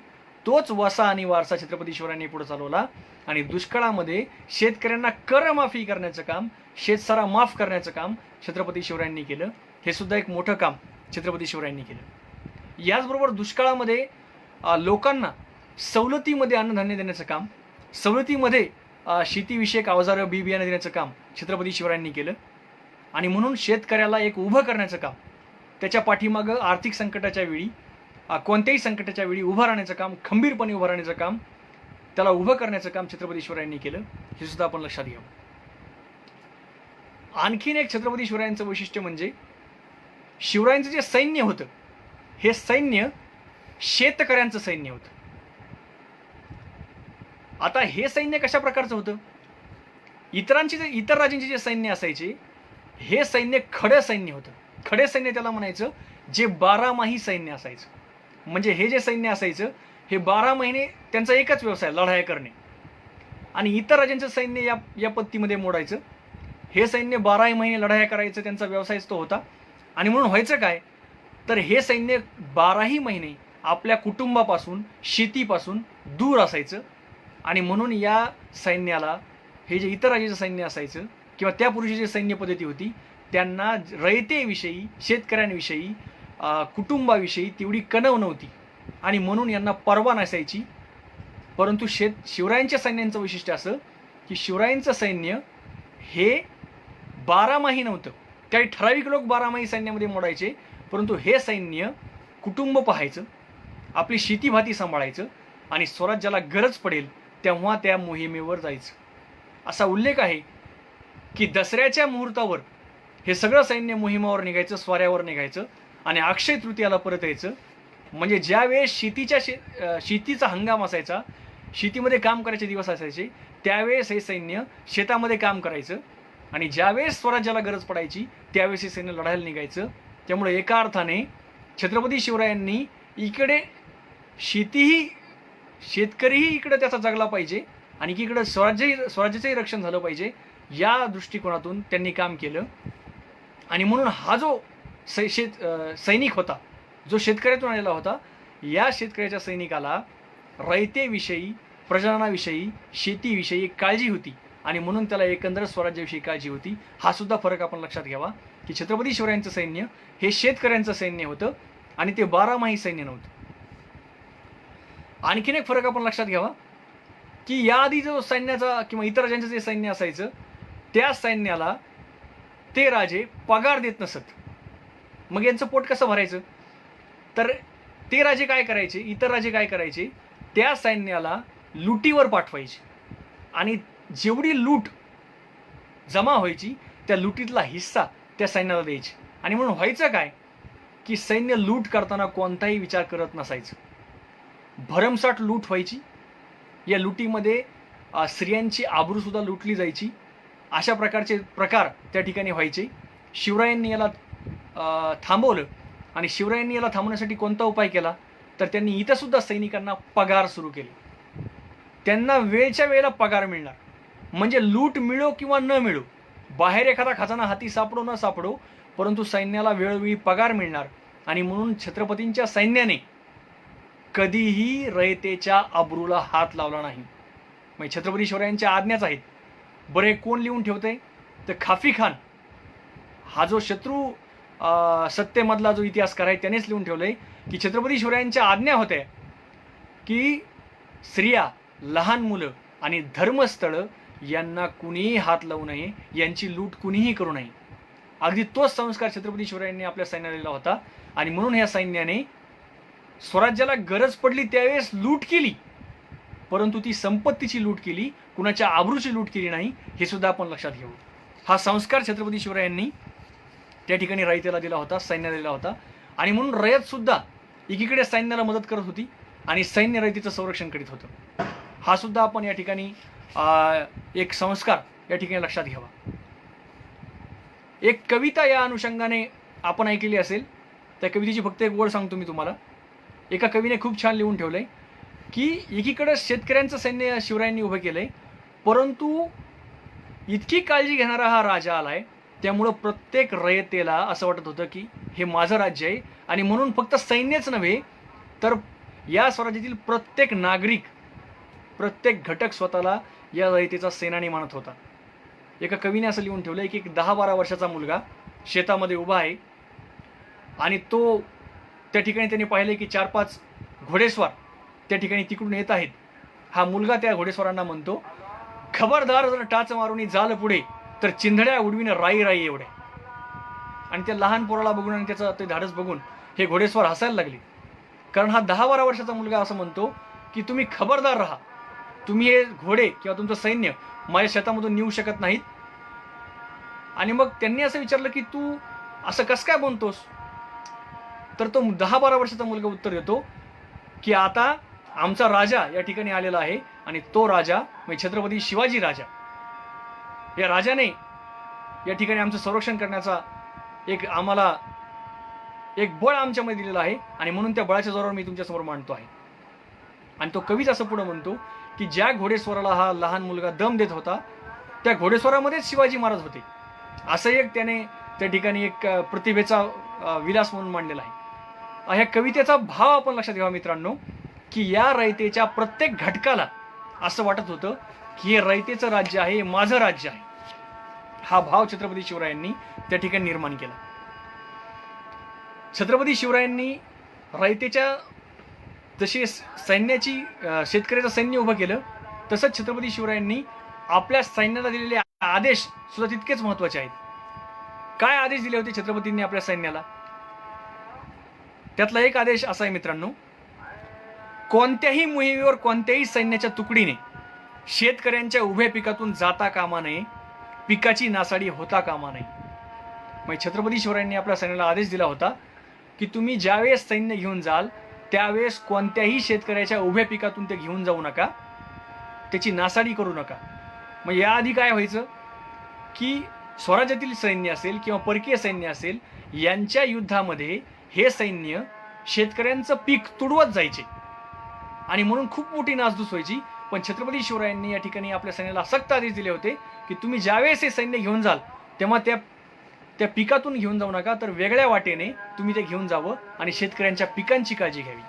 तोच वसा आणि वारसा छत्रपती शिवरायांनी पुढे चालवला आणि दुष्काळामध्ये शेतकऱ्यांना करमाफी करण्याचं काम, शेतसारा माफ करण्याचं काम छत्रपती शिवरायांनी केलं. हे सुद्धा एक मोठं काम छत्रपती शिवरायांनी केलं. याचबरोबर दुष्काळामध्ये लोकांना सवलतीमध्ये अन्नधान्य देण्याचं काम, सवलतीमध्ये शेतीविषयक अवजारं, बी बियाणं देण्याचं काम छत्रपती शिवरायांनी केलं. आणि म्हणून शेतकऱ्याला एक उभं करण्याचं काम, त्याच्या पाठीमागं आर्थिक संकटाच्या वेळी, कोणत्याही संकटाच्या वेळी उभं राहण्याचं काम, खंबीरपणे उभं राहण्याचं काम, त्याला उभं करण्याचं काम छत्रपती शिवरायांनी केलं. हे सुद्धा आपण लक्षात घ्यावं. आणखीन एक छत्रपती शिवरायांचं वैशिष्ट्य म्हणजे शिवरायांचं जे सैन्य होतं, हे सैन्य शेतकऱ्यांचं सैन्य होतं. आता हे सैन्य कशा प्रकारचं होतं? इतर राजांचे जे सैन्य असायचे, हे सैन्य खडं सैन्य होतं. खडे सैन्य त्याला म्हणायचं, जे 12माही सैन्य असायचं. म्हणजे हे जे सैन्य असायचं हे 12 महिने त्यांचा एकच व्यवसाय, लढाया करणे. आणि इतर राजांचं सैन्य या पत्तीमध्ये मोडायचं. हे सैन्य 12 महिने लढाया करायचं, त्यांचा व्यवसायच तो होता. आणि म्हणून व्हायचं काय, तर हे सैन्य 12ही महिने आपल्या कुटुंबापासून, शेतीपासून दूर असायचं. आणि म्हणून या सैन्याला, हे जे इतर राजाचं सैन्य असायचं किंवा त्यापूर्वीची जी सैन्य पद्धती होती, त्यांना रयतेविषयी, शेतकऱ्यांविषयी, कुटुंबाविषयी तेवढी कणव नव्हती आणि म्हणून यांना पर्वा नसायची. परंतु शिवरायांच्या सैन्यांचं वैशिष्ट्य असं की शिवरायांचं सैन्य हे 12माही नव्हतं. काही ठराविक लोक 12माही सैन्यामध्ये मोडायचे, परंतु हे सैन्य कुटुंब पाहायचं, आपली शेतीभाती सांभाळायचं आणि स्वराज्याला गरज पडेल तेव्हा त्या मोहिमेवर जायचं. असा उल्लेख आहे की दसऱ्याच्या मुहूर्तावर हे सगळं सैन्य मोहिमावर निघायचं, स्वाऱ्यावर निघायचं आणि अक्षय तृतीयाला परत यायचं. म्हणजे ज्यावेळेस शेतीचा हंगाम असायचा, शेतीमध्ये काम करायचे दिवस असायचे, त्यावेळेस हे सैन्य शेतामध्ये काम करायचं आणि ज्यावेळेस स्वराज्याला गरज पडायची त्यावेळेस हे सैन्य लढायला निघायचं. त्यामुळे एका अर्थाने छत्रपती शिवरायांनी इकडे शेतकरीही इकडे त्याचा जगला पाहिजे आणि इकडे स्वराज्याचंही रक्षण झालं पाहिजे, या दृष्टिकोनातून त्यांनी काम केलं. आणि म्हणून हा जो सैनिक होता, जो शेतकऱ्यातून आलेला होता, या शेतकऱ्याच्या सैनिकाला रयतेविषयी, प्रजननाविषयी, शेतीविषयी काळजी होती आणि म्हणून त्याला एकंदर स्वराज्याविषयी काळजी होती. हा सुद्धा फरक आपण लक्षात घ्यावा की छत्रपती शिवरायांचं सैन्य हे शेतकऱ्यांचं सैन्य होतं आणि ते 12माही सैन्य नव्हतं. आणखीन एक फरक आपण लक्षात घ्यावा की याआधी जो सैन्याचा किंवा इतर राजांचं जे सैन्य असायचं त्या सैन्याला ते राजे पगार देत नसत. मग यांचं पोट कसं भरायचं? तर ते राजे काय करायचे, इतर राजे काय करायचे, त्या सैन्याला लुटीवर पाठवायचे आणि जेवढी लूट जमा व्हायची त्या लुटीतला हिस्सा त्या सैन्याला द्यायचे. आणि म्हणून व्हायचं काय की सैन्य लूट करताना कोणताही विचार करत नसायचं. भरमसाठ लूट व्हायची. या लुटीमध्ये स्त्रियांची आबरूसुद्धा लुटली जायची. अशा प्रकारचे प्रकार त्या ठिकाणी व्हायचे. शिवरायांनी याला थांबवलं आणि शिवरायांनी याला थांबवण्यासाठी कोणता उपाय केला तर त्यांनी इथंसुद्धा सैनिकांना पगार सुरू केले. त्यांना वेळच्या वेळेला पगार मिळणार, म्हणजे लूट मिळो किंवा न मिळो, बाहेर एखादा खजाना हाती सापडो न सापडो, परंतु सैन्याला वेळोवेळी पगार मिळणार. आणि म्हणून छत्रपतींच्या सैन्याने कधीही रयतेच्या अब्रूला हात लावला नाही. म्हणजे छत्रपती शिवरायांच्या आज्ञाच आहेत. बरे कोण लिहून ठेवते तर खाफी खान हा जो शत्रू सत्तेमधला जो इतिहासकार आहे त्यानेच लिहून ठेवलंय की छत्रपती शिवरायांच्या आज्ञा होत्या की स्त्रिया, लहान मुलं आणि धर्मस्थळं यांना कुणीही हात लावू नये, यांची लूट कुणीही करू नये. अगदी तोच संस्कार छत्रपती शिवरायांनी आपल्या सैन्याला दिला होता. आणि म्हणून ह्या सैन्याने स्वराज्याला गरज पडली त्यावेळेस लूट केली, परंतु ती संपत्तीची लूट केली, कुणाच्या आबरूची लूट केली नाही. हे सुद्धा आपण लक्षात घेऊ. हा संस्कार छत्रपती शिवरायांनी त्या ठिकाणी रयतेला दिला होता, सैन्याला दिला होता. आणि म्हणून रयत सुद्धा एकीकडे सैन्याला मदत करत होती आणि सैन्य रयतेचं संरक्षण करीत होतं. हा सुद्धा आपण या ठिकाणी एक संस्कार या ठिकाणी लक्षात घ्यावा. एक कविता या अनुषंगाने आपण ऐकलेली असेल. त्या कवितेची फक्त एक ओळ सांगतो मी तुम्हाला. एका कवीने खूप छान लिहून ठेवलंय की एकीकडे शेतकऱ्यांचं सैन्य शिवरायांनी उभं केलंय, परंतु इतकी काळजी घेणारा हा राजा आलाय त्यामुळं प्रत्येक रयतेला असं वाटत होतं की हे माझं राज्य आहे. आणि म्हणून फक्त सैन्यच नव्हे तर या स्वराज्यातील प्रत्येक नागरिक, प्रत्येक घटक स्वतःला या रयतेचा सेनानी मानत होता. एका कवीने असं लिहून ठेवलंय की 10-12 वर्षाचा मुलगा शेतामध्ये उभा आहे आणि तो त्या ठिकाणी त्याने पाहिलं की 4-5 घोडेस्वार त्या ठिकाणी तिकडून येत आहेत. हा मुलगा त्या घोडेस्वारांना म्हणतो, खबरदार जर टाच मारून जाल पुढे तर चिंधड्या उडवीन राई राई एवढे. आणि त्या लहान पोराला बघून आणि त्याचं ते धाडस बघून हे घोडेस्वार हसायला लागले. कारण हा 10-12 वर्षाचा मुलगा असं म्हणतो की तुम्ही खबरदार राहा, तुम्ही हे घोडे किंवा तुमचं सैन्य माझ्या शेतामधून नेऊ शकत नाहीत. आणि मग त्यांनी असं विचारलं की तू असं कसं काय म्हणतोस? तर तो 10-12 वर्षाचा मुलगा उत्तर देतो की आता आमचा राजा या ठिकाणी आलेला आहे आणि तो राजा म्हणजे छत्रपती शिवाजी राजा, या राजाने या ठिकाणी आमचं संरक्षण करण्याचा आम्हाला एक बळ आमच्यामध्ये दिलेलं आहे आणि म्हणून त्या बळाच्या जोरावर मी तुमच्यासमोर मांडतो आहे. आणि तो कवीच असं पुढे म्हणतो की ज्या घोडेस्वाराला हा लहान मुलगा दम देत होता त्या घोडेस्वारामध्येच शिवाजी महाराज होते. असं एक त्याने त्या ठिकाणी एक प्रतिभेचा विलास म्हणून मांडलेला आहे. ह्या कवितेचा भाव आपण लक्षात घ्यावा मित्रांनो की या रयतेच्या प्रत्येक घटकाला असं वाटत होतं की हे रयतेचं राज्य आहे, हे माझं राज्य आहे. हा भाव छत्रपती शिवरायांनी त्या ठिकाणी निर्माण केला. छत्रपती शिवरायांनी रयतेच्या जसे सैन्याची शेतकऱ्याचं सैन्य उभं केलं तसंच छत्रपती शिवरायांनी आपल्या सैन्याला दिलेले आदेश सुद्धा तितकेच महत्त्वाचे आहेत. काय आदेश दिले होते छत्रपतींनी आपल्या सैन्याला? त्यातला एक आदेश असा आहे मित्रांनो, कोणत्याही मोहिमेवर कोणत्याही सैन्याच्या तुकडीने शेतकऱ्यांच्या उभ्या पिकातून जाता कामा नये, पिकाची नासाडी होता कामा नये. मग छत्रपती शिवरायांनी आपल्या सैन्याला आदेश दिला होता की तुम्ही ज्यावेळेस सैन्य घेऊन जाल त्यावेळेस कोणत्याही शेतकऱ्याच्या उभ्या पिकातून ते घेऊन जाऊ नका, त्याची नासाडी करू नका. मग याआधी काय व्हायचं की स्वराज्यातील सैन्य असेल किंवा परकीय सैन्य असेल यांच्या युद्धामध्ये हे सैन्य शेतकऱ्यांचं पीक तुडवत जायचे आणि म्हणून खूप मोठी नासधूस व्हायची. पण छत्रपती शिवरायांनी या ठिकाणी आपल्या सैन्याला सक्त आदेश दिले होते की तुम्ही ज्यावेळेस हे सैन्य घेऊन जाल तेव्हा त्या पिकातून घेऊन जाऊ नका, तर वेगळ्या वाटेने तुम्ही ते घेऊन जावं आणि शेतकऱ्यांच्या पिकांची काळजी घ्यावी.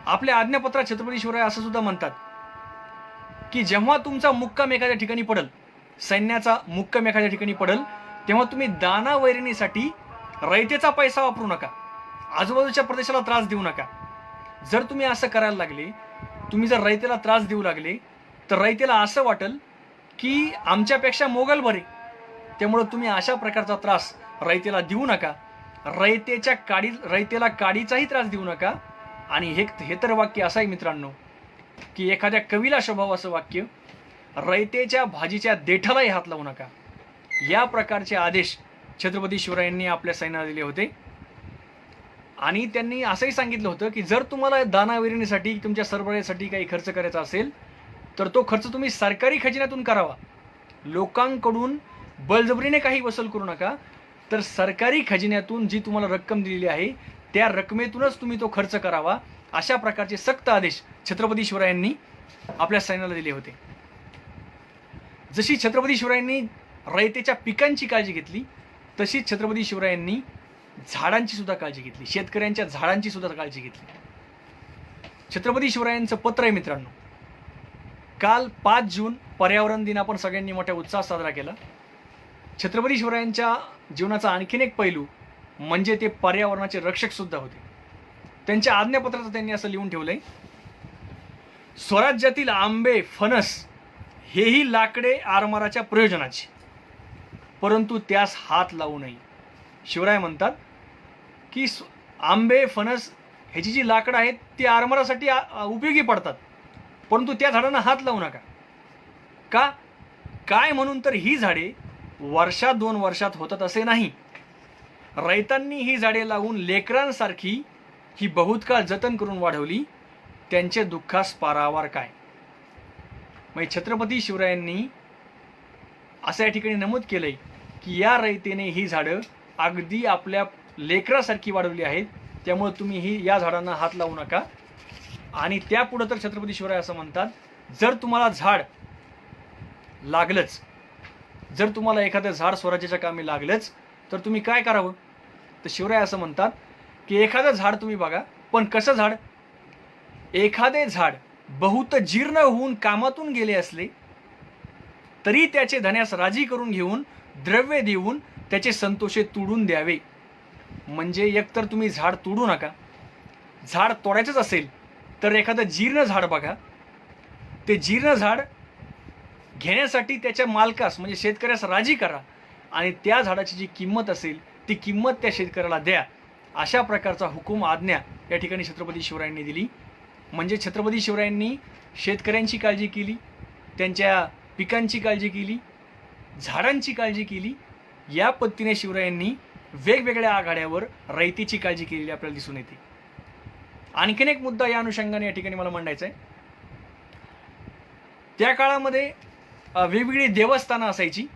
आपल्या आज्ञापत्रात छत्रपती शिवराय असं सुद्धा म्हणतात की जेव्हा तुमचा मुक्काम एखाद्या ठिकाणी पडल, सैन्याचा मुक्काम एखाद्या ठिकाणी पडल, तेव्हा तुम्ही दाना वैरणीसाठी रयतेचा पैसा वापरू नका, आजूबाजूच्या प्रदेशाला त्रास देऊ नका. जर तुम्ही असं करायला लागले तुम्ही जर रयतेला त्रास देऊ लागले तर रयतेला असं वाटेल की आमच्यापेक्षा मोगल बरे, त्यामुळं तुम्ही अशा प्रकारचा त्रास रयतेला देऊ नका. रयतेला काडीचाही त्रास देऊ नका. आणि हे तर वाक्य असं आहे मित्रांनो की एखाद्या कवीला शोभावं असं वाक्य, रयतेच्या भाजीच्या देठालाही हात लावू नका. या प्रकारचे आदेश छत्रपती शिवरायांनी आपल्या सैन्याला दिले होते. आणि त्यांनी असंही सांगितलं होतं की जर तुम्हाला दानाविरणीसाठी तुमच्या सरबराईसाठी काही खर्च करायचा असेल तर तो खर्च तुम्ही सरकारी खजिन्यातून करावा. लोकांकडून बळजबरीने काही वसूल करू नका, तर सरकारी खजिन्यातून जी तुम्हाला रक्कम दिलेली आहे त्या रकमेतूनच तुम्ही तो खर्च करावा. अशा प्रकारचे सक्त आदेश छत्रपती शिवरायांनी आपल्या सैन्याला दिले होते. जशी छत्रपती शिवरायांनी रयतेच्या पिकांची काळजी घेतली तशीच छत्रपती शिवरायांनी झाडांची सुद्धा काळजी घेतली, शेतकऱ्यांच्या झाडांची सुद्धा काळजी घेतली. छत्रपती शिवरायांचं पत्र आहे मित्रांनो. काल 5 जून पर्यावरण दिन आपण सगळ्यांनी मोठ्या उत्साहात साजरा केला. छत्रपती शिवरायांच्या जीवनाचा आणखीन एक पैलू म्हणजे ते पर्यावरणाचे रक्षक सुद्धा होते. त्यांच्या आज्ञापत्रात त्यांनी असं लिहून ठेवलंय, स्वराज्यातील आंबे फणस हेही लाकडे आरमाराच्या प्रयोजनाची, परंतु त्यास हात लावू नये. शिवराय म्हणतात की आंबे फणस ह्याची जी लाकडं आहेत ती आरमारासाठी उपयोगी पडतात, परंतु त्या झाडांना हात लावू नका. का काय म्हणून तर ही झाडे वर्षात 2 वर्षात होतात असे नाही. रयतांनी ही झाडे लावून लेकरांसारखी ही बहुत काळ जतन करून वाढवली, त्यांचे दुःखास पारावार काय. मग छत्रपती शिवरायांनी असं या ठिकाणी नमूद केलंय की या रयतेने ही झाडं अगदी आपल्या लेकरासारखी वाढवली आहेत, त्यामुळे तुम्ही या झाडांना हात लावू नका. आणि त्यापुढे तर छत्रपती शिवराय असं म्हणतात, जर तुम्हाला झाड लागलंच, जर तुम्हाला एखादं झाड स्वराज्याच्या कामी लागलंच तर तुम्ही काय करावं. तर शिवराय असं म्हणतात की एखादं झाड तुम्ही बघा, पण कसं झाड. एखादे झाड बहुत जीर्ण होऊन कामातून गेले असले तरी त्याचे धन्यास राजी करून घेऊन द्रव्य देऊन त्याचे संतोषे तोडून द्यावे. म्हणजे एकतर तुम्ही झाड तोडू नका, झाड तोडायचंच असेल तर एखादं जीर्ण झाड बघा, ते जीर्ण झाड घेण्यासाठी त्याच्या मालकास म्हणजे शेतकऱ्यास राजी करा आणि त्या झाडाची जी किंमत असेल ती किंमत त्या शेतकऱ्याला द्या. अशा प्रकारचा हुकूम आज्ञा या ठिकाणी छत्रपती शिवरायांनी दिली. म्हणजे छत्रपती शिवरायांनी शेतकऱ्यांची काळजी केली, त्यांच्या पिकांची काळजी केली, झाडांची काळजी केली. या पद्धतीने शिवरायांनी वेगवेगळ्या आघाड्यावर रयतेची काळजी केलेली आपल्याला दिसून येते. आणखीन एक मुद्दा या अनुषंगाने या ठिकाणी मला मांडायचा आहे. त्या काळामध्ये वेगवेगळी देवस्थानं असायची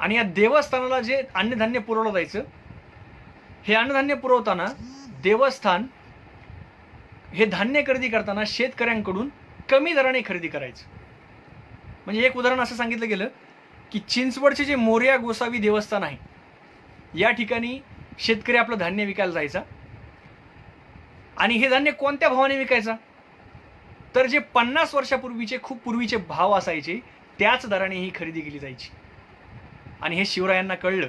आणि या देवस्थानाला जे अन्नधान्य पुरवलं जायचं, हे अन्नधान्य पुरवताना देवस्थान हे धान्य खरेदी करताना शेतकऱ्यांकडून कमी दराने खरेदी करायचं. म्हणजे एक उदाहरण असं सांगितलं गेलं की चिंचवडचे जे मोरया गोसावी देवस्थान आहे या ठिकाणी शेतकरी आपलं धान्य विकायला जायचा आणि हे धान्य कोणत्या भावाने विकायचा, तर जे 50 वर्षापूर्वीचे खूप पूर्वीचे भाव असायचे त्याच दराने ही खरेदी केली जायची. आणि हे शिवरायांना कळलं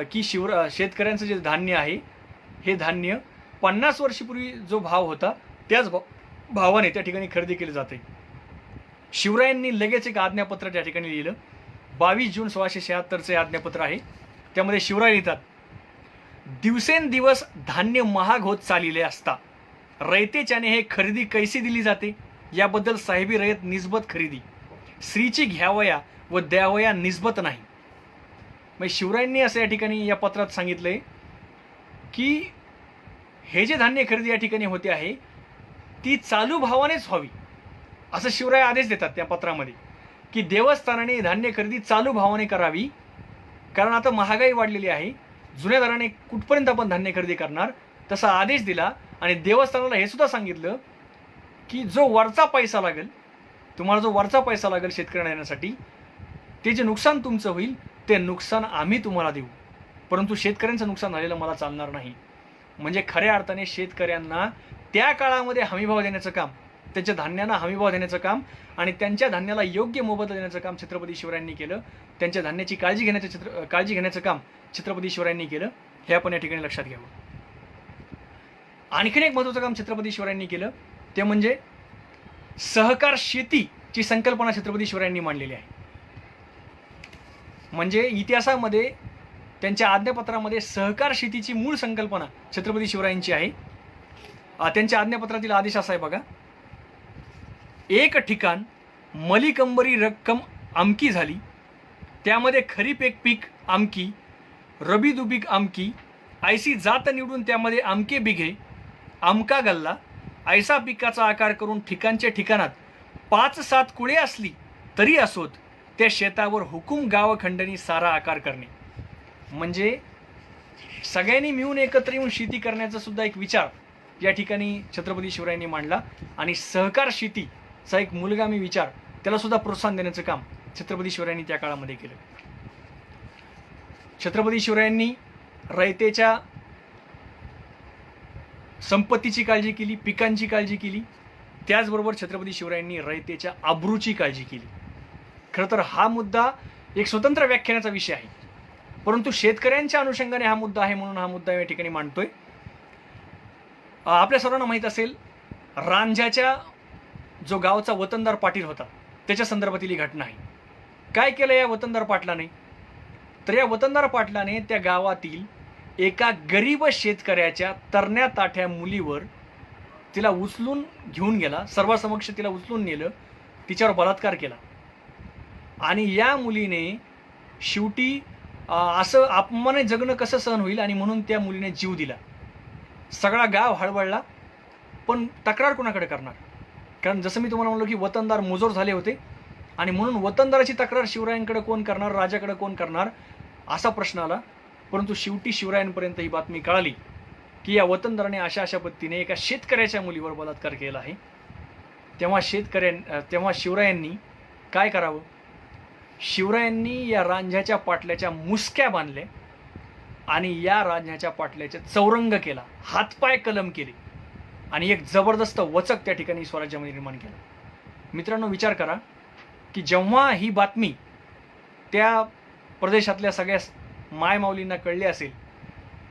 की शेतकऱ्यांचं जे धान्य आहे हे धान्य 50 वर्षापूर्वी जो भाव होता त्याच भावाने त्या ठिकाणी खरेदी केली जाते. शिवरायांनी लगेच एक आज्ञापत्र त्या ठिकाणी लिहिलं. 22 जून 1676 आज्ञापत्र आहे. त्यामध्ये शिवराय लिहितात, दिवसेंदिवस धान्य महाग होत चालले असता रयतेच्याने हे खरेदी कैसी दिली जाते, याबद्दल साहेबी रयत निस्बत खरेदी स्त्रीची घ्यावया व द्यावया निस्बत नाही. मग शिवरायांनी असं या ठिकाणी या पत्रात सांगितलंय की हे जे धान्य खरेदी या ठिकाणी होते आहे ती चालू भावानेच व्हावी, असं शिवराय आदेश देतात त्या पत्रामध्ये की देवस्थानाने धान्य खरेदी चालू भावाने करावी. कारण आता महागाई वाढलेली आहे, जुन्या दराने कुठपर्यंत आपण धान्य खरेदी करणार, तसा आदेश दिला. आणि देवस्थानाला हे सुद्धा सांगितलं की जो वरचा पैसा लागेल, तुम्हाला जो वरचा पैसा लागेल शेतकऱ्यांना येण्यासाठी, ते जे नुकसान तुमचं होईल ते नुकसान आम्ही तुम्हाला देऊ, परंतु शेतकऱ्यांचं नुकसान झालेलं मला चालणार नाही. म्हणजे खऱ्या अर्थाने शेतकऱ्यांना त्या काळामध्ये हमीभाव देण्याचं काम, त्यांच्या धान्यांना हमीभाव देण्याचं काम आणि त्यांच्या धान्याला योग्य मोबदला देण्याचं काम छत्रपती शिवरायांनी केलं. त्यांच्या धान्याची काळजी घेण्याचं काम छत्रपती शिवरायांनी केलं. हे आपण या ठिकाणी लक्षात घ्यावं. आणखीन एक महत्त्वाचं काम छत्रपती शिवरायांनी केलं ते म्हणजे सहकार शेतीची संकल्पना छत्रपती शिवरायांनी मांडलेली आहे. म्हणजे इतिहासामध्ये त्यांच्या आज्ञापत्रामध्ये सहकार शेतीची मूळ संकल्पना छत्रपती शिवरायांची आहे. त्यांच्या आज्ञापत्रातील आदेश असा आहे बघा, एक ठिकाण मलिकंबरी रक्कम आमकी झाली, त्यामध्ये खरीप एक पीक आमकी, रबी दुबीक आमकी, ऐसी जात निवडून त्यामध्ये आमके बिघे, आमका गल्ला, ऐसा पिकाचा आकार करून ठिकाणच्या ठिकाणात 5-7 कुळे असली तरी असोत, त्या शेतावर हुकूम गावखंडनी सारा आकार करणे. म्हणजे सगळ्यांनी मिळून एकत्र येऊन शेती करण्याचा सुद्धा एक विचार या ठिकाणी छत्रपती शिवरायांनी मांडला. आणि सहकार शेतीचा एक मूलगामी विचार, त्याला सुद्धा प्रोत्साहन देण्याचं काम छत्रपती शिवरायांनी त्या काळामध्ये केलं. छत्रपती शिवरायांनी रयतेच्या संपत्तीची काळजी केली, पिकांची काळजी केली, त्याचबरोबर छत्रपती शिवरायांनी रयतेच्या आबरूची काळजी केली. खरं तर हा मुद्दा एक स्वतंत्र व्याख्यानाचा विषय आहे, परंतु शेतकऱ्यांच्या अनुषंगाने हा मुद्दा आहे म्हणून हा मुद्दा या ठिकाणी मांडतोय. आपल्या सर्वांना माहीत असेल, रांझ्याच्या जो गावचा वतनदार पाटील होता त्याच्या संदर्भातील ही घटना आहे. काय केलं या वतनदार पाटलाने? तर या वतनदार पाटलाने त्या गावातील एका गरीब शेतकऱ्याच्या तरण्या ताठ्या मुलीवर तिला उचलून घेऊन गेला, सर्वांसमक्ष तिला उचलून नेलं, तिच्यावर बलात्कार केला. आणि या मुलीने शेवटी असं अपमाने जगणं कसं सहन होईल आणि म्हणून त्या मुलीने जीव दिला. सगळा गाव हळबळला, पण तक्रार कोणाकडे करणार? कारण जसं मी तुम्हाला म्हणलो की वतनदार मुजोर झाले होते आणि म्हणून वतनदाराची तक्रार शिवरायांकडे कोण करणार, राजाकडे कोण करणार, असा प्रश्न आला. परंतु शेवटी शिवरायांपर्यंत ही बातमी कळाली की या वतनदाराने अशा पद्धतीने एका शेतकऱ्याच्या मुलीवर बलात्कार केला आहे. तेव्हा शिवरायांनी काय करावं? शिवरायांनी या रांझ्याच्या पाटल्याच्या मुसक्या बांधल्या आणि या रांझ्याच्या पाटल्याचा चौरंग केला, हातपाय कलम केले आणि एक जबरदस्त वचक त्या ठिकाणी स्वराज्यामध्ये निर्माण केला. मित्रांनो, विचार करा की जेव्हा ही बातमी त्या प्रदेशातल्या सगळ्या मायमाऊलींना कळली असेल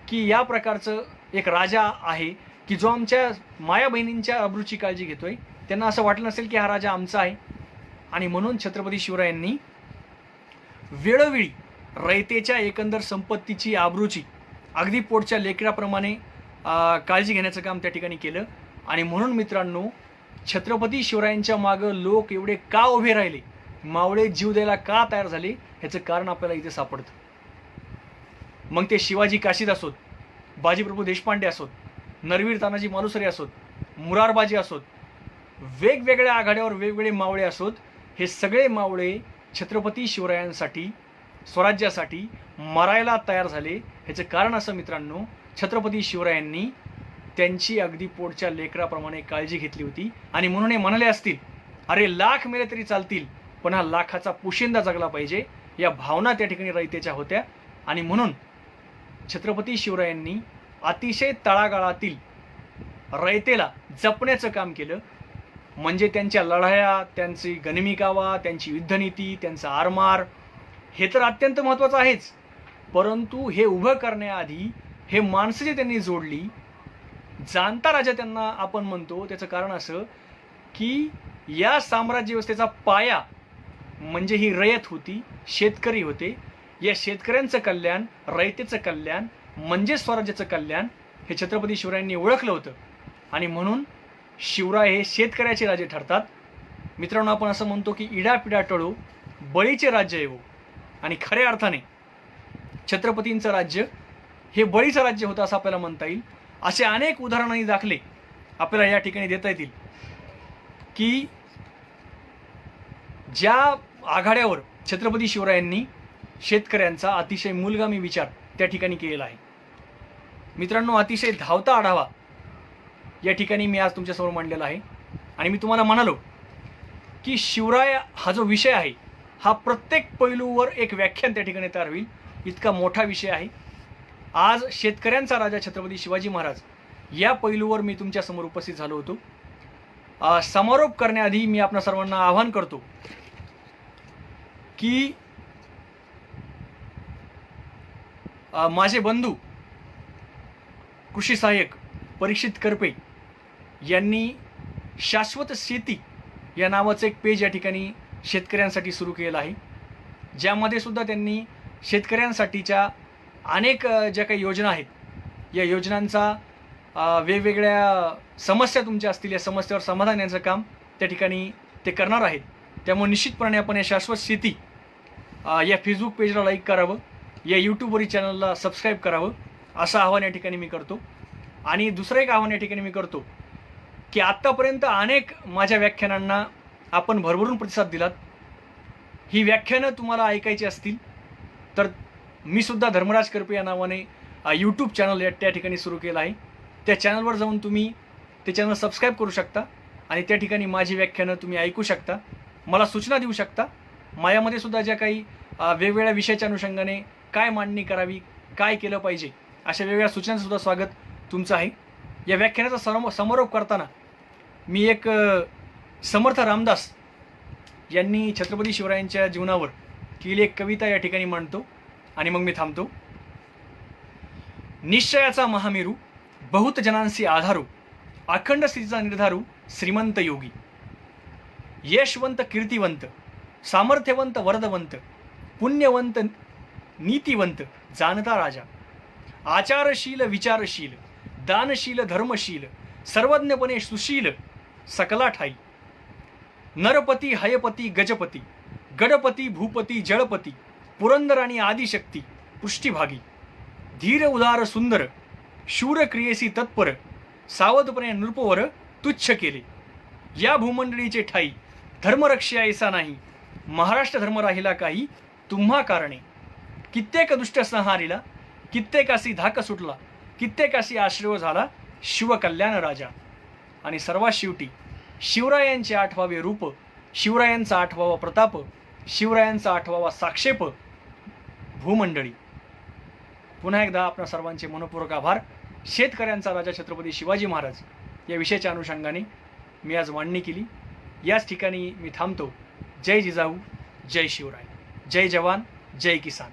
की या प्रकारचं एक राजा आहे की जो आमच्या माया बहिणींच्या अब्रूची काळजी घेतोय, त्यांना असं वाटलं नसेल की हा राजा आमचा आहे. आणि म्हणून छत्रपती शिवरायांनी वेळोवेळी रयतेच्या एकंदर संपत्तीची, आबरूची अगदी पोटच्या लेकराप्रमाणे काळजी घेण्याचं काम त्या ठिकाणी केलं. आणि म्हणून मित्रांनो, छत्रपती शिवरायांच्या मागं लोक एवढे का उभे राहिले, मावळे जीव द्यायला का तयार झाले, ह्याचं कारण आपल्याला इथे सापडतं. मग ते शिवाजी काशीद असोत, बाजीप्रभू देशपांडे असोत, नरवीर तानाजी मालुसरे असोत, मुरारबाजी असोत, वेगवेगळ्या आघाड्यावर वेगवेगळे मावळे असोत, हे सगळे मावळे छत्रपती शिवरायांसाठी, स्वराज्यासाठी मरायला तयार झाले. ह्याचं कारण असं मित्रांनो, छत्रपती शिवरायांनी त्यांची अगदी पोटच्या लेकराप्रमाणे काळजी घेतली होती. आणि म्हणून हे म्हणाले असतील, अरे लाख मेले तरी चालतील, पण हा लाखाचा पोशिंदा जगला पाहिजे, या भावना त्या ठिकाणी रयतेच्या होत्या. आणि म्हणून छत्रपती शिवरायांनी अतिशय तळागाळातील रयतेला जपण्याचं काम केलं. म्हणजे त्यांच्या लढाया, त्यांची गनिमिकावा, त्यांची युद्धनीती, त्यांचा आरमार हे तर अत्यंत महत्त्वाचं आहेच, परंतु हे उभं करण्याआधी हे माणसं जे त्यांनी जोडली, जाणता राजा त्यांना आपण म्हणतो, त्याचं कारण असं की या साम्राज्य व्यवस्थेचा पाया म्हणजे ही रयत होती, शेतकरी होते. या शेतकऱ्यांचं कल्याण, रयतेचं कल्याण म्हणजे स्वराज्याचं कल्याण हे छत्रपती शिवरायांनी ओळखलं होतं. आणि म्हणून शिवराय हे शेतकऱ्याचे राजे ठरतात. मित्रांनो, आपण असं म्हणतो की इडापिडा टळो, बळीचे राज्य येवो. आणि खऱ्या अर्थाने छत्रपतींचं राज्य हे बळीचं राज्य होतं असं आपल्याला म्हणता येईल. असे अनेक उदाहरणांनी दाखले आपल्याला या ठिकाणी देता येतील की ज्या आघाड्यावर छत्रपती शिवरायांनी शेतकऱ्यांचा अतिशय मूलगामी विचार त्या ठिकाणी केलेला आहे. मित्रांनो, अतिशय धावता आढावा या ठिकाणी मी आज तुमच्यासमोर मांडलेला आहे. आणि मी तुम्हाला म्हणालो की शिवराय हा जो विषय आहे हा प्रत्येक पैलूवर एक व्याख्यान त्या ठिकाणी तयार होईल, इतका मोठा विषय आहे. आज शेतकऱ्यांचा राजा छत्रपती शिवाजी महाराज या पैलूवर मी तुमच्यासमोर उपस्थित झालो होतो. समारोप करण्याआधी मी आपणा सर्वांना आवाहन करतो की माझे बंधू कृषी सहाय्यक परीक्षित करपे यांनी शाश्वत शेती या नावाचं एक पेज या ठिकाणी शेतकऱ्यांसाठी सुरू केलं आहे, ज्यामध्ये सुद्धा त्यांनी शेतकऱ्यांसाठीच्या अनेक ज्या काही योजना आहेत, या योजनांचा वेगवेगळ्या समस्या तुमच्या असतील, या समस्येवर समाधान याचं काम त्या ठिकाणी ते करणार आहेत. त्यामुळे निश्चितपणे आपण या शाश्वत शेती या फेसबुक पेजला लाईक करावं, या यूट्यूबवरील चॅनलला सबस्क्राईब करावं, असं आवाहन या ठिकाणी मी करतो. आणि दुसरं एक आवाहन या ठिकाणी मी करतो की आत्तापर्यंत अनेक माझ्या व्याख्यानांना आपण भरभरून प्रतिसाद दिलात. ही व्याख्यानं तुम्हाला ऐकायची असतील तर मी सुद्धा धर्मराज करपे या नावाने यूट्यूब चॅनल त्या ठिकाणी सुरू केलं आहे. त्या चॅनलवर जाऊन तुम्ही ते चॅनल सबस्क्राईब करू शकता आणि त्या ठिकाणी माझी व्याख्यानं तुम्ही ऐकू शकता, मला सूचना देऊ शकता. माझ्यामध्ये सुद्धा ज्या काही वेगवेगळ्या विषयाच्या अनुषंगाने काय मांडणी करावी, काय केलं पाहिजे, अशा वेगवेगळ्या सूचनांचंसुद्धा स्वागत तुमचं आहे. या व्याख्यानाचा समारोप करताना मी एक समर्थ रामदास यांनी छत्रपती शिवरायांच्या जीवनावर केलेली एक कविता या ठिकाणी मांडतो आणि मग मी थांबतो. निश्चयाचा महामेरू, बहुत जनांसी आधारू, अखंड स्थितीचा निर्धारू, श्रीमंत योगी, यशवंत कीर्तिवंत, सामर्थ्यवंत वरदवंत, पुण्यवंत नीतिवंत, जाणता राजा, आचारशील विचारशील, दानशील धर्मशील, सर्वज्ञपणे सुशील, सकला ठाई, नरपती हयपती गजपती, गडपती भूपती जळपती, पुरंदर आणि आदिशक्ती, पृष्ठीभागी, धीर उदार सुंदर, शूर क्रियेसी तत्पर, सावधपणे नृपवर तुच्छ केले. या भूमंडळीचे ठाई धर्मरक्षी ऐसा नाही, महाराष्ट्र धर्म राहिला काही तुम्हा कारणे. कित्येक दुष्ट संहारीला, कित्येकासी धाक सुटला, कित्येकासी आश्रय झाला शिवकल्याण राजा. आणि सर्वात शेवटी शिवरायांचे आठवावे रूप, शिवरायांचा आठवावा प्रताप, शिवरायांचा आठवावा साक्षेप भूमंडळी. पुन्हा एकदा आपणा सर्वांचे मनपूर्वक आभार. शेतकऱ्यांचा राजा छत्रपती शिवाजी महाराज या विषयाच्या अनुषंगाने मी आज मांडणी केली. याच ठिकाणी मी थांबतो. जय जिजाऊ, जय शिवराय, जय जवान, जय किसान.